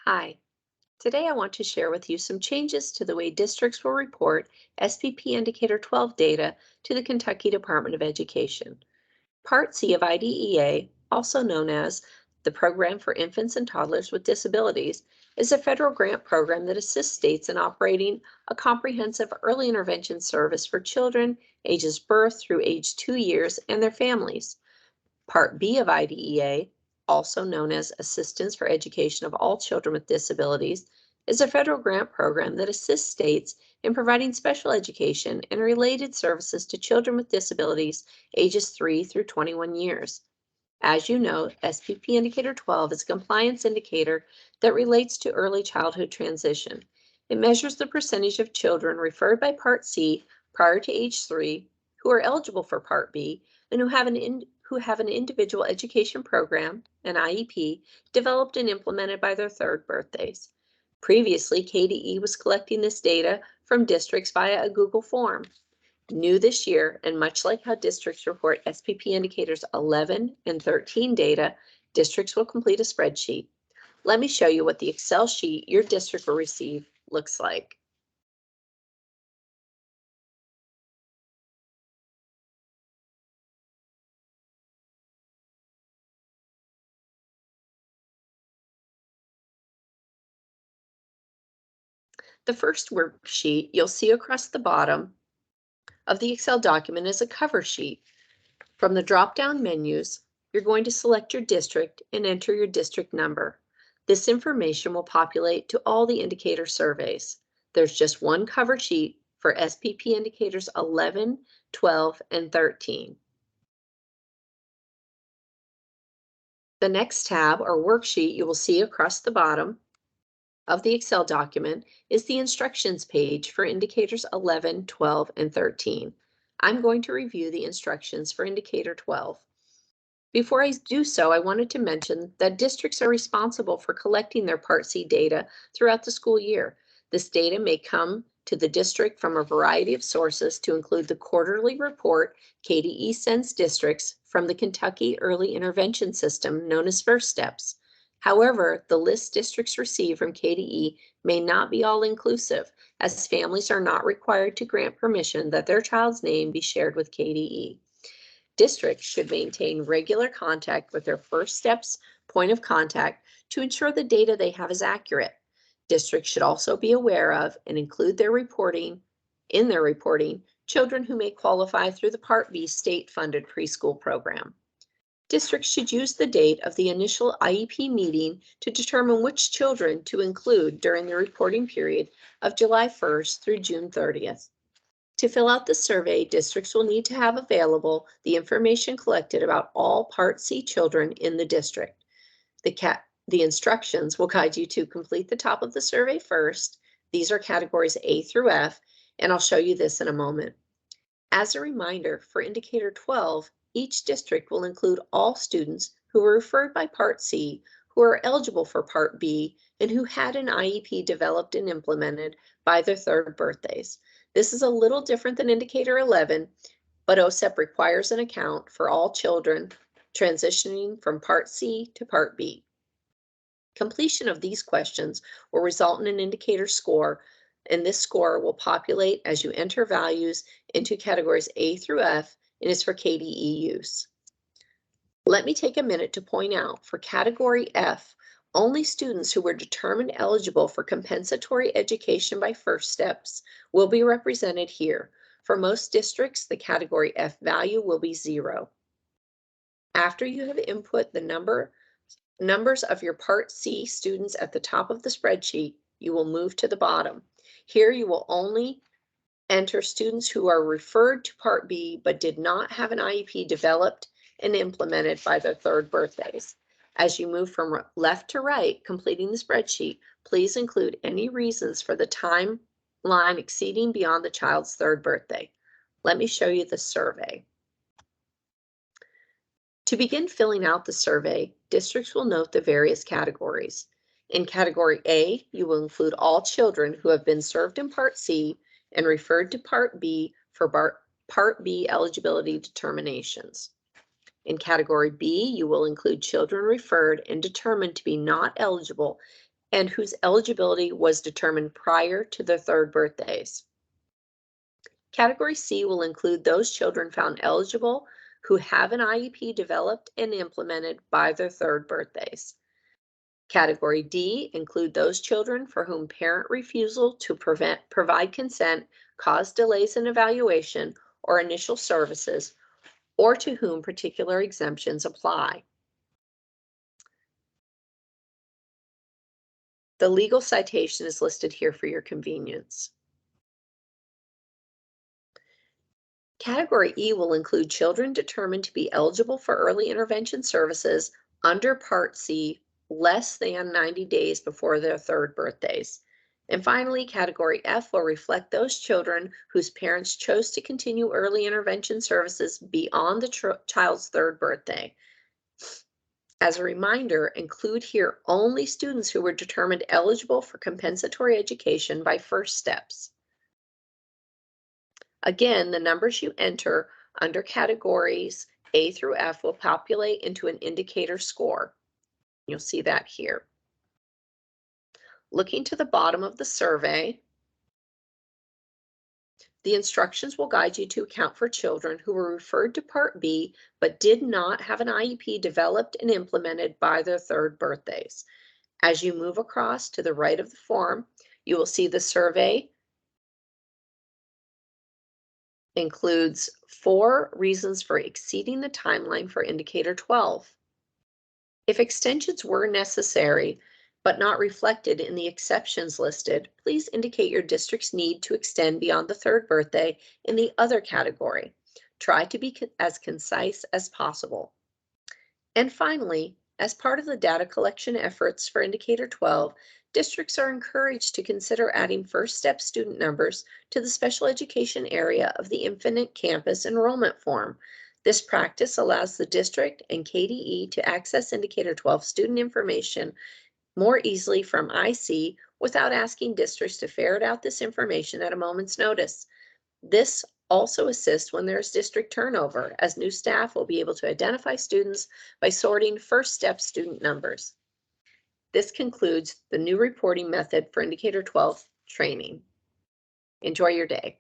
Hi, today I want to share with you some changes to the way districts will report SPP Indicator 12 data to the Kentucky Department of Education. Part C of IDEA, also known as the Program for Infants and Toddlers with Disabilities, is a federal grant program that assists states in operating a comprehensive early intervention service for children ages birth through age 2 years and their families. Part B of IDEA, also known as Assistance for Education of All Children with Disabilities, is a federal grant program that assists states in providing special education and related services to children with disabilities ages 3 through 21 years. As you know, SPP Indicator 12 is a compliance indicator that relates to early childhood transition. It measures the percentage of children referred by Part C prior to age 3 who are eligible for Part B and who have an individual education program, an IEP, developed and implemented by their third birthdays. Previously, KDE was collecting this data from districts via a Google form. New this year, and much like how districts report SPP indicators 11 and 13 data, districts will complete a spreadsheet. Let me show you what the Excel sheet your district will receive looks like. The first worksheet you'll see across the bottom of the Excel document is a cover sheet. From the drop-down menus, you're going to select your district and enter your district number. This information will populate to all the indicator surveys. There's just one cover sheet for SPP indicators 11, 12, and 13. The next tab or worksheet you will see across the bottom of the Excel document is the instructions page for indicators 11, 12, and 13. I'm going to review the instructions for indicator 12. Before I do so, I wanted to mention that districts are responsible for collecting their Part C data throughout the school year. This data may come to the district from a variety of sources to include the quarterly report KDE sends districts from the Kentucky Early Intervention System known as First Steps. However, the list districts receive from KDE may not be all-inclusive, as families are not required to grant permission that their child's name be shared with KDE. Districts should maintain regular contact with their First Steps point of contact to ensure the data they have is accurate. Districts should also be aware of and include in their reporting children who may qualify through the Part B state-funded preschool program. Districts should use the date of the initial IEP meeting to determine which children to include during the reporting period of July 1st through June 30th. To fill out the survey, districts will need to have available the information collected about all Part C children in the district. The instructions will guide you to complete the top of the survey first. These are categories A through F, and I'll show you this in a moment. As a reminder, for indicator 12, each district will include all students who were referred by Part C, who are eligible for Part B, and who had an IEP developed and implemented by their third birthdays. This is a little different than indicator 11, but OSEP requires an account for all children transitioning from Part C to Part B. Completion of these questions will result in an indicator score, and this score will populate as you enter values into categories A through F and is for KDE use. Let me take a minute to point out for category F, only students who were determined eligible for compensatory education by First Steps will be represented here. For most districts, the category F value will be 0. After you have input the numbers of your Part C students at the top of the spreadsheet, you will move to the bottom. Here you will only enter students who are referred to Part B but did not have an IEP developed and implemented by their third birthdays. As you move from left to right, completing the spreadsheet, please include any reasons for the timeline exceeding beyond the child's third birthday. Let me show you the survey. To begin filling out the survey, districts will note the various categories. In category A, you will include all children who have been served in Part C and referred to Part B for Part B eligibility determinations. In category B, you will include children referred and determined to be not eligible and whose eligibility was determined prior to their third birthdays. Category C will include those children found eligible who have an IEP developed and implemented by their third birthdays. Category D include those children for whom parent refusal to provide consent caused delays in evaluation or initial services, or to whom particular exemptions apply. The legal citation is listed here for your convenience. Category E will include children determined to be eligible for early intervention services under Part C less than 90 days before their third birthdays. And finally, Category F will reflect those children whose parents chose to continue early intervention services beyond the child's third birthday. As a reminder, include here only students who were determined eligible for compensatory education by first steps. Again, the numbers you enter under categories A through F will populate into an indicator score. You'll see that here. Looking to the bottom of the survey, the instructions will guide you to account for children who were referred to Part B but did not have an IEP developed and implemented by their third birthdays. As you move across to the right of the form, you will see the survey includes 4 reasons for exceeding the timeline for indicator 12. If extensions were necessary but not reflected in the exceptions listed, please indicate your district's need to extend beyond the third birthday in the other category. Try to be as concise as possible. And finally, as part of the data collection efforts for indicator 12, districts are encouraged to consider adding first step student numbers to the special education area of the Infinite Campus enrollment form. This practice allows the district and KDE to access indicator 12 student information more easily from IC without asking districts to ferret out this information at a moment's notice. This also assists when there's district turnover, as new staff will be able to identify students by sorting first step student numbers. This concludes the new reporting method for indicator 12 training. Enjoy your day.